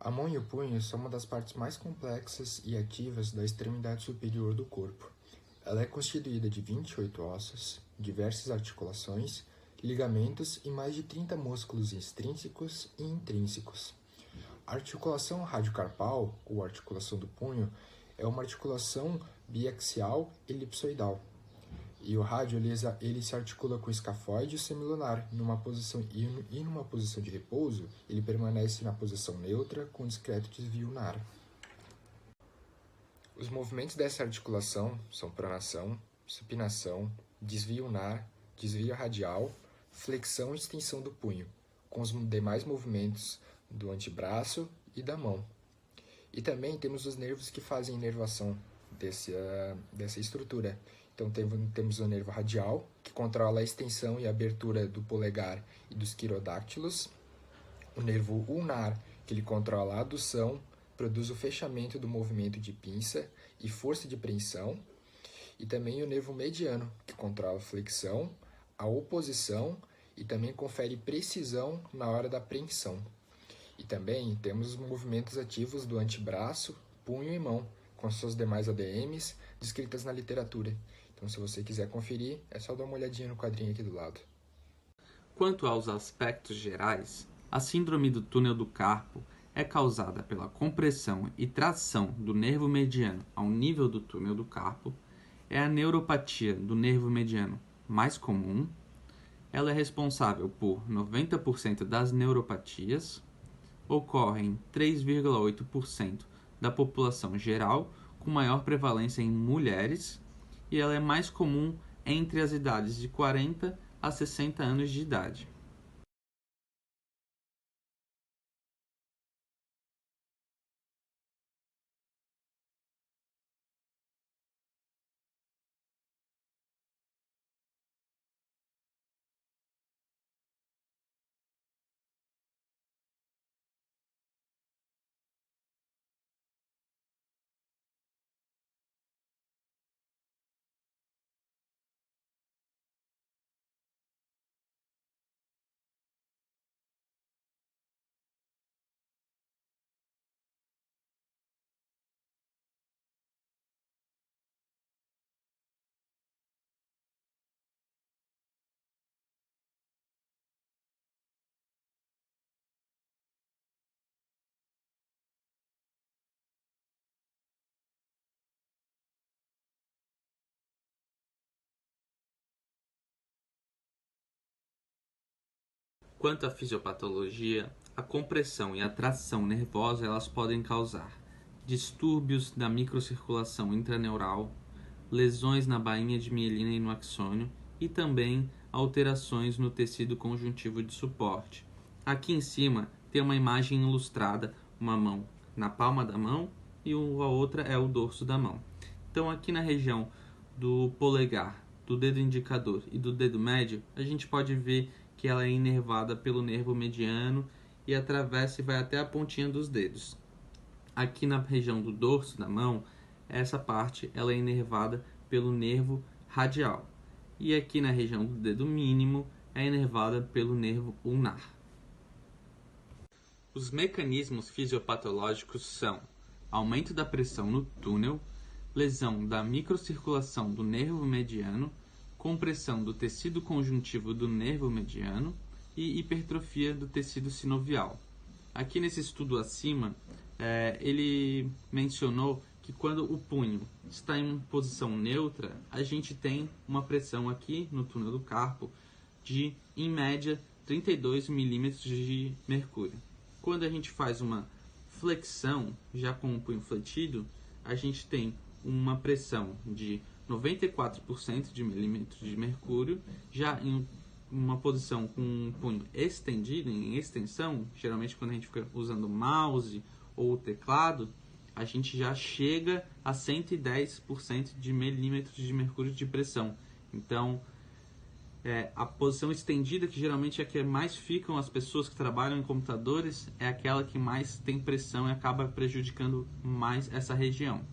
A mão e o punho são uma das partes mais complexas e ativas da extremidade superior do corpo. Ela é constituída de 28 ossos, diversas articulações, ligamentos e mais de 30 músculos extrínsecos e intrínsecos. A articulação radiocarpal, ou articulação do punho, é uma articulação biaxial elipsoidal. E o rádio ele se articula com o escafoide semilunar numa posição de repouso, ele permanece na posição neutra com discreto desvio unar. Os movimentos dessa articulação são pronação, supinação, desvio unar, desvio radial, flexão e extensão do punho, com os demais movimentos do antebraço e da mão. E também temos os nervos que fazem inervação dessa estrutura. Então temos o nervo radial, que controla a extensão e a abertura do polegar e dos quirodáctilos. O nervo ulnar, que ele controla a adução, produz o fechamento do movimento de pinça e força de preensão. E também o nervo mediano, que controla a flexão, a oposição e também confere precisão na hora da apreensão. E também temos os movimentos ativos do antebraço, punho e mão, com suas demais ADMs descritas na literatura. Então, se você quiser conferir, é só dar uma olhadinha no quadrinho aqui do lado. Quanto aos aspectos gerais, a síndrome do túnel do carpo é causada pela compressão e tração do nervo mediano ao nível do túnel do carpo, é a neuropatia do nervo mediano mais comum, ela é responsável por 90% das neuropatias, ocorre em 3,8% da população geral, com maior prevalência em mulheres, e ela é mais comum entre as idades de 40 a 60 anos de idade. Quanto à fisiopatologia, a compressão e a tração nervosa elas podem causar distúrbios da microcirculação intraneural, lesões na bainha de mielina e no axônio e também alterações no tecido conjuntivo de suporte. Aqui em cima tem uma imagem ilustrada, uma mão na palma da mão e a outra é o dorso da mão. Então aqui na região do polegar, do dedo indicador e do dedo médio, a gente pode ver que ela é inervada pelo nervo mediano e atravessa e vai até a pontinha dos dedos. Aqui na região do dorso da mão, essa parte ela é inervada pelo nervo radial. E aqui na região do dedo mínimo é inervada pelo nervo ulnar. Os mecanismos fisiopatológicos são aumento da pressão no túnel, lesão da microcirculação do nervo mediano, compressão do tecido conjuntivo do nervo mediano e hipertrofia do tecido sinovial. Aqui nesse estudo acima, ele mencionou que quando o punho está em posição neutra, a gente tem uma pressão aqui no túnel do carpo de, em média, 32 milímetros de mercúrio. Quando a gente faz uma flexão, já com o punho fletido, a gente tem uma pressão de 94% de milímetros de mercúrio, já em uma posição com um punho estendido, em extensão, geralmente quando a gente fica usando o mouse ou o teclado, a gente já chega a 110% de milímetros de mercúrio de pressão. Então, a posição estendida, que geralmente é a que mais ficam as pessoas que trabalham em computadores, é aquela que mais tem pressão e acaba prejudicando mais essa região.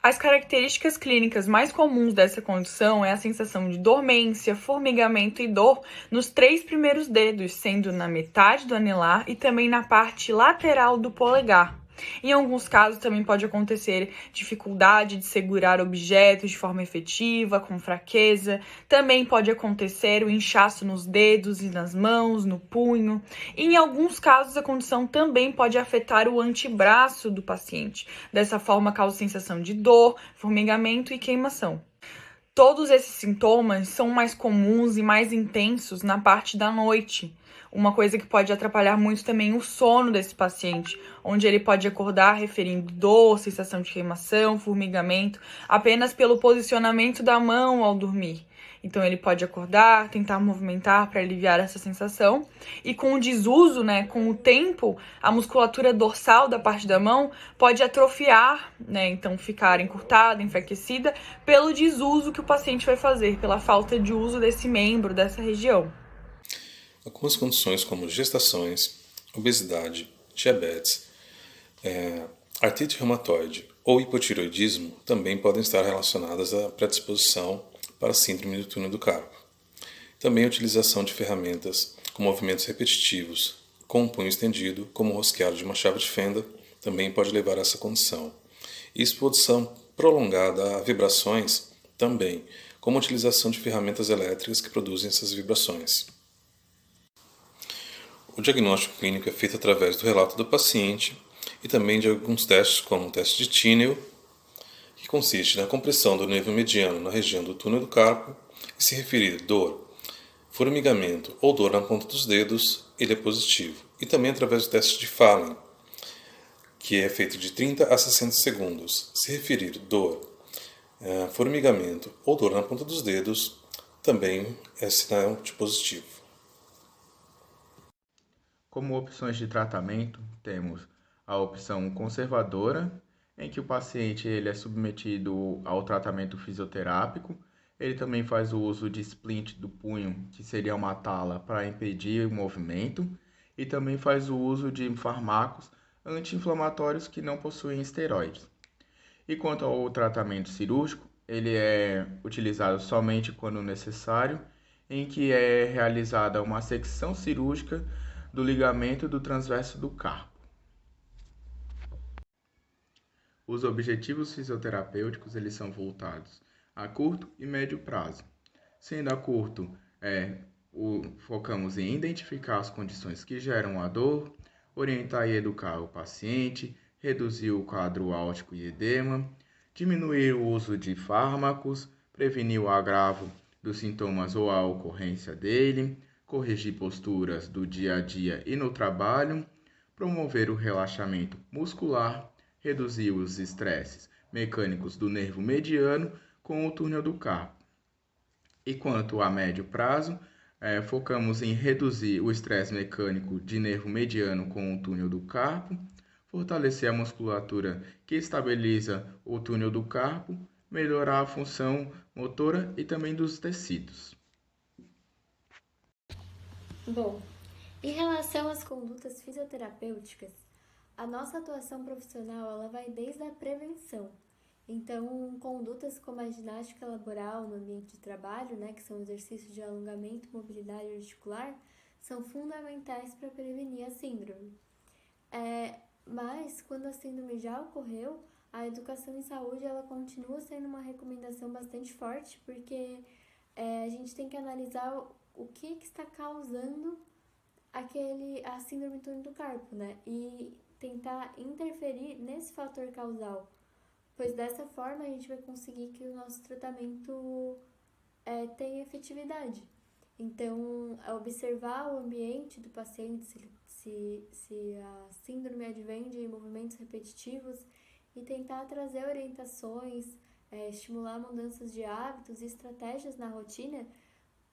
As características clínicas mais comuns dessa condição é a sensação de dormência, formigamento e dor nos 3 primeiros dedos, sendo na metade do anelar e também na parte lateral do polegar. Em alguns casos também pode acontecer dificuldade de segurar objetos de forma efetiva, com fraqueza. Também pode acontecer o inchaço nos dedos e nas mãos, no punho. E em alguns casos a condição também pode afetar o antebraço do paciente. Dessa forma causa sensação de dor, formigamento e queimação. Todos esses sintomas são mais comuns e mais intensos na parte da noite. Uma coisa que pode atrapalhar muito também o sono desse paciente, onde ele pode acordar referindo dor, sensação de queimação, formigamento, apenas pelo posicionamento da mão ao dormir. Então ele pode acordar, tentar movimentar para aliviar essa sensação. E com o desuso, com o tempo, a musculatura dorsal da parte da mão pode atrofiar, então ficar encurtada, enfraquecida, pelo desuso que o paciente vai fazer, pela falta de uso desse membro, dessa região. Algumas condições como gestações, obesidade, diabetes, artrite reumatoide ou hipotireoidismo também podem estar relacionadas à predisposição para a síndrome do túnel do carpo. Também a utilização de ferramentas com movimentos repetitivos, com um punho estendido, como o rosqueado de uma chave de fenda, também pode levar a essa condição. E exposição prolongada a vibrações também, como a utilização de ferramentas elétricas que produzem essas vibrações. O diagnóstico clínico é feito através do relato do paciente e também de alguns testes, como o teste de Tinel, que consiste na compressão do nervo mediano na região do túnel do carpo e se referir dor, formigamento ou dor na ponta dos dedos, ele é positivo. E também através do teste de Fallen, que é feito de 30 a 60 segundos. Se referir dor, formigamento ou dor na ponta dos dedos, também é sinal de positivo. Como opções de tratamento, temos a opção conservadora, em que o paciente ele é submetido ao tratamento fisioterápico. Ele também faz o uso de splint do punho, que seria uma tala para impedir o movimento, e também faz o uso de fármacos anti-inflamatórios que não possuem esteroides. E quanto ao tratamento cirúrgico, ele é utilizado somente quando necessário, em que é realizada uma secção cirúrgica do ligamento do transverso do carpo. Os objetivos fisioterapêuticos eles são voltados a curto e médio prazo. Sendo a curto, focamos em identificar as condições que geram a dor, orientar e educar o paciente, reduzir o quadro áltico e edema, diminuir o uso de fármacos, prevenir o agravo dos sintomas ou a ocorrência dele, corrigir posturas do dia a dia e no trabalho, promover o relaxamento muscular, reduzir os estresses mecânicos do nervo mediano com o túnel do carpo. E quanto a médio prazo, focamos em reduzir o estresse mecânico de nervo mediano com o túnel do carpo, fortalecer a musculatura que estabiliza o túnel do carpo, melhorar a função motora e também dos tecidos. Bom, em relação às condutas fisioterapêuticas, a nossa atuação profissional ela vai desde a prevenção. Então, condutas como a ginástica laboral no ambiente de trabalho, que são exercícios de alongamento e mobilidade articular, são fundamentais para prevenir a síndrome. Mas, quando a síndrome já ocorreu, a educação em saúde ela continua sendo uma recomendação bastante forte, porque a gente tem que analisar o que está causando a síndrome do túnel do carpo, e tentar interferir nesse fator causal, pois dessa forma a gente vai conseguir que o nosso tratamento tenha efetividade. Então, observar o ambiente do paciente, se a síndrome advém de movimentos repetitivos, e tentar trazer orientações, estimular mudanças de hábitos e estratégias na rotina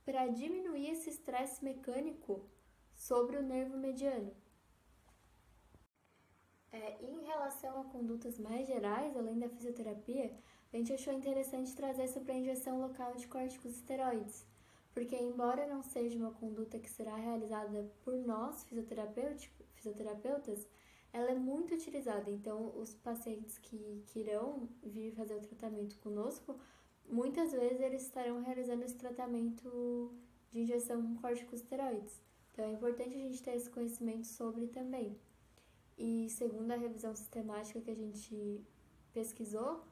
para diminuir esse estresse mecânico sobre o nervo mediano. Em relação a condutas mais gerais, além da fisioterapia, a gente achou interessante trazer sobre a injeção local de corticosteroides, porque embora não seja uma conduta que será realizada por nós, fisioterapeutas, ela é muito utilizada. Então, os pacientes que irão vir fazer o tratamento conosco, muitas vezes eles estarão realizando esse tratamento de injeção com corticosteroides. Então, é importante a gente ter esse conhecimento sobre também. E segundo a revisão sistemática que a gente pesquisou,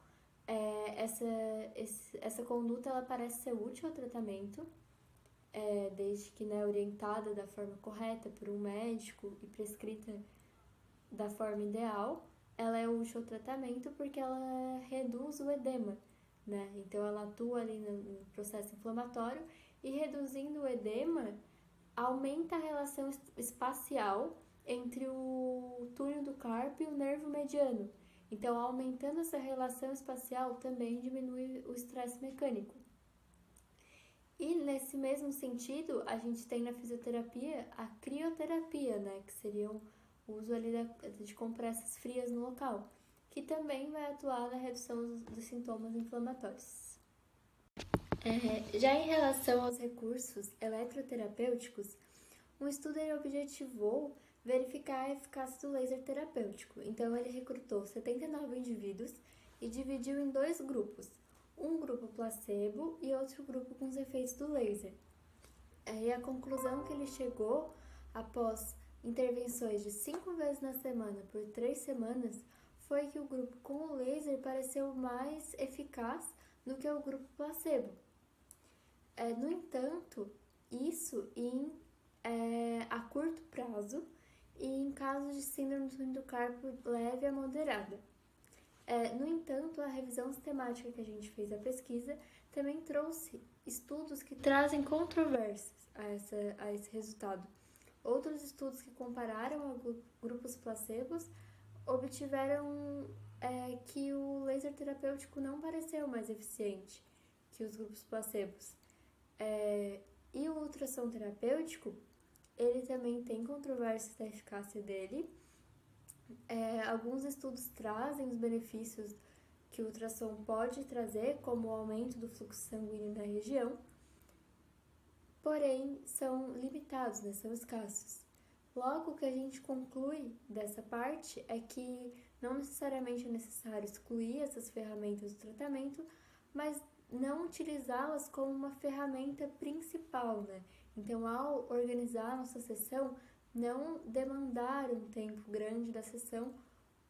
essa conduta ela parece ser útil ao tratamento, desde que orientada da forma correta por um médico e prescrita da forma ideal. Ela é útil ao tratamento porque ela reduz o edema, né? Então ela atua ali no processo inflamatório e reduzindo o edema aumenta a relação espacial entre o túnel do carpo e o nervo mediano. Então, aumentando essa relação espacial também diminui o estresse mecânico. E nesse mesmo sentido, a gente tem na fisioterapia a crioterapia, né, que seria o uso ali de compressas frias no local, que também vai atuar na redução dos sintomas inflamatórios. Já em relação aos recursos eletroterapêuticos, um estudo objetivou verificar a eficácia do laser terapêutico. Então, ele recrutou 79 indivíduos e dividiu em 2 grupos, um grupo placebo e outro grupo com os efeitos do laser. E a conclusão que ele chegou, após intervenções de 5 vezes na semana por 3 semanas, foi que o grupo com o laser pareceu mais eficaz do que o grupo placebo. No entanto, isso a curto prazo e em casos de síndrome do túnel do carpo leve a moderada. No entanto, a revisão sistemática que a gente fez da pesquisa também trouxe estudos que trazem controvérsias a esse resultado. Outros estudos que compararam a grupos placebos obtiveram que o laser terapêutico não pareceu mais eficiente que os grupos placebos. E o ultrassom terapêutico, ele também tem controvérsias da eficácia dele. Alguns estudos trazem os benefícios que o ultrassom pode trazer, como o aumento do fluxo sanguíneo da região, porém são limitados, né? São escassos. Logo, o que a gente conclui dessa parte é que não necessariamente é necessário excluir essas ferramentas do tratamento, mas não utilizá-las como uma ferramenta principal, né? Então, ao organizar a nossa sessão, não demandar um tempo grande da sessão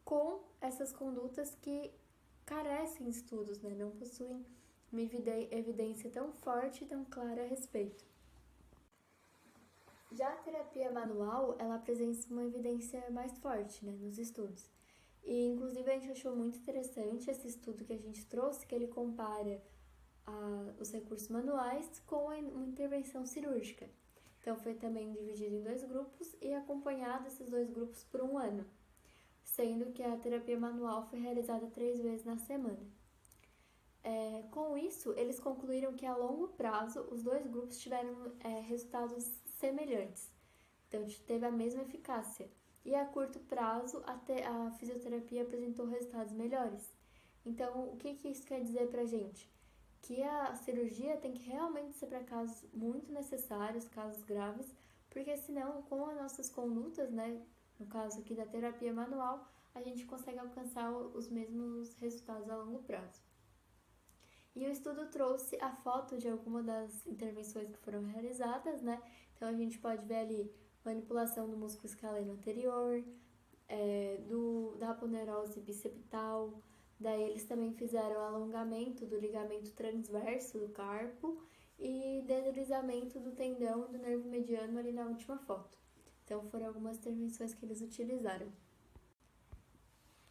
com essas condutas que carecem de estudos, né? Não possuem uma evidência tão forte e tão clara a respeito. Já a terapia manual, ela apresenta uma evidência mais forte, né, nos estudos. E, inclusive, a gente achou muito interessante esse estudo que a gente trouxe, que ele compara os recursos manuais com uma intervenção cirúrgica. Então, foi também dividido em 2 grupos e acompanhado esses 2 grupos por 1 ano, sendo que a terapia manual foi realizada 3 vezes na semana. Com isso, eles concluíram que a longo prazo os 2 grupos tiveram resultados semelhantes, então teve a mesma eficácia, e a curto prazo a fisioterapia apresentou resultados melhores. Então, o que isso quer dizer pra gente? Que a cirurgia tem que realmente ser para casos muito necessários, casos graves, porque senão, com as nossas condutas, né, no caso aqui da terapia manual, a gente consegue alcançar os mesmos resultados a longo prazo. E o estudo trouxe a foto de alguma das intervenções que foram realizadas, né? Então, a gente pode ver ali manipulação do músculo escaleno anterior, da aponeurose biceptal. Daí eles também fizeram alongamento do ligamento transverso do carpo e deslizamento do tendão do nervo mediano ali na última foto. Então foram algumas intervenções que eles utilizaram.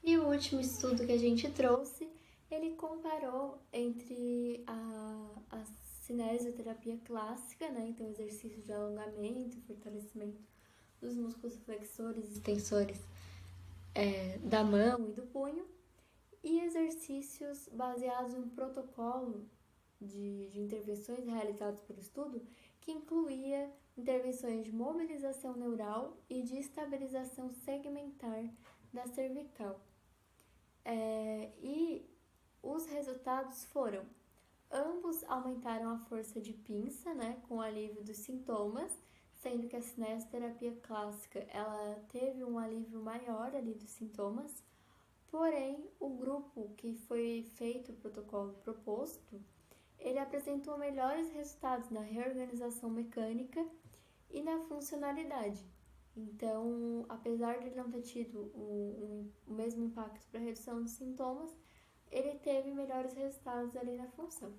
E o último estudo que a gente trouxe, ele comparou entre a cinesioterapia clássica, né? Então exercícios de alongamento, fortalecimento dos músculos flexores e extensores da mão e do punho, e exercícios baseados em um protocolo de intervenções realizados pelo estudo, que incluía intervenções de mobilização neural e de estabilização segmentar da cervical. E os resultados foram: ambos aumentaram a força de pinça, né, com alívio dos sintomas, sendo que a cinesioterapia clássica ela teve um alívio maior ali dos sintomas, porém o grupo que foi feito o protocolo proposto, ele apresentou melhores resultados na reorganização mecânica e na funcionalidade. Então, apesar de ele não ter tido o mesmo impacto para a redução dos sintomas, ele teve melhores resultados ali na função.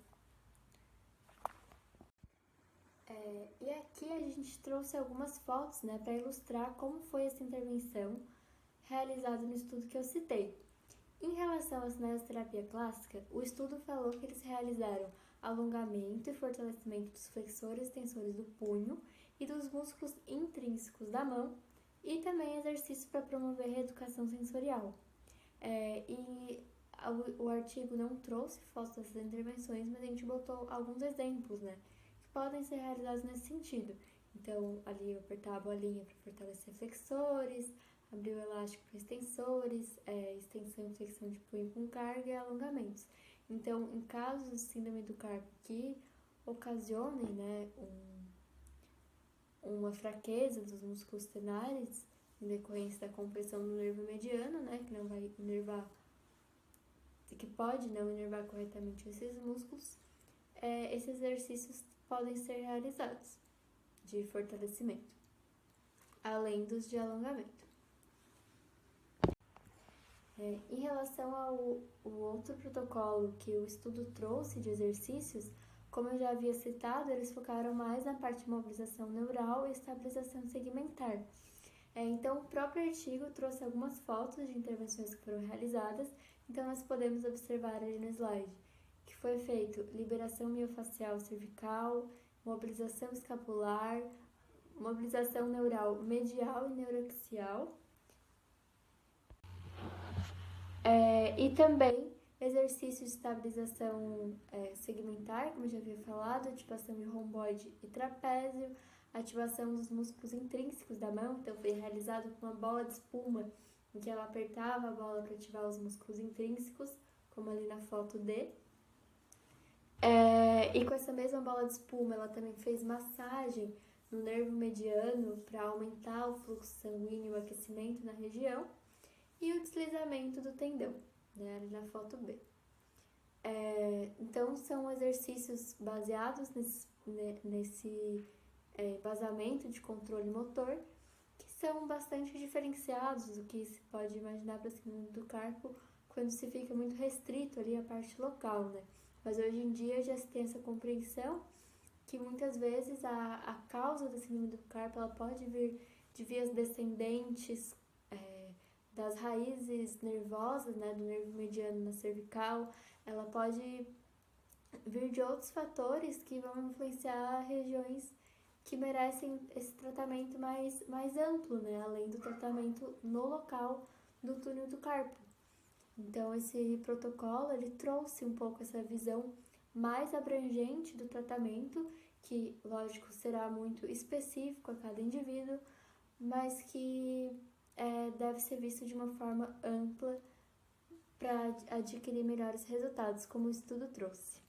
E aqui a gente trouxe algumas fotos, né, para ilustrar como foi essa intervenção realizada no estudo que eu citei. Em relação à cinesioterapia clássica, o estudo falou que eles realizaram alongamento e fortalecimento dos flexores e tensores do punho e dos músculos intrínsecos da mão e também exercícios para promover reeducação sensorial. O artigo não trouxe fotos dessas intervenções, mas a gente botou alguns exemplos, né, que podem ser realizados nesse sentido. Então, ali eu apertar a bolinha para fortalecer flexores, abrir o elástico para extensores, extensão e flexão de punho com carga e alongamentos. Então, em casos de síndrome do carpo que ocasionem, né, uma fraqueza dos músculos tenares, em decorrência da compressão do nervo mediano, né, que não vai inervar, que pode não inervar corretamente esses músculos, esses exercícios podem ser realizados de fortalecimento, além dos de alongamento. Em relação ao outro protocolo que o estudo trouxe de exercícios, como eu já havia citado, eles focaram mais na parte de mobilização neural e estabilização segmentar. Então, o próprio artigo trouxe algumas fotos de intervenções que foram realizadas, então nós podemos observar ali no slide que foi feito liberação miofascial cervical, mobilização escapular, mobilização neural medial e neuroaxial, e também exercícios de estabilização segmentar, como eu já havia falado, ativação de romboide e trapézio, ativação dos músculos intrínsecos da mão, então foi realizado com uma bola de espuma, em que ela apertava a bola para ativar os músculos intrínsecos, como ali na foto D. E com essa mesma bola de espuma, ela também fez massagem no nervo mediano para aumentar o fluxo sanguíneo e o aquecimento na região, e o deslizamento do tendão, né, ali na foto B. Então, são exercícios baseados nesse embasamento de controle motor, que são bastante diferenciados do que se pode imaginar para a síndrome do carpo, quando se fica muito restrito ali a parte local, né? Mas hoje em dia já se tem essa compreensão que muitas vezes a causa da síndrome do carpo ela pode vir de vias descendentes, das raízes nervosas, né, do nervo mediano na cervical, ela pode vir de outros fatores que vão influenciar regiões que merecem esse tratamento mais amplo, né, além do tratamento no local do túnel do carpo. Então, esse protocolo, ele trouxe um pouco essa visão mais abrangente do tratamento, que, lógico, será muito específico a cada indivíduo, mas que deve ser visto de uma forma ampla para adquirir melhores resultados, como o estudo trouxe.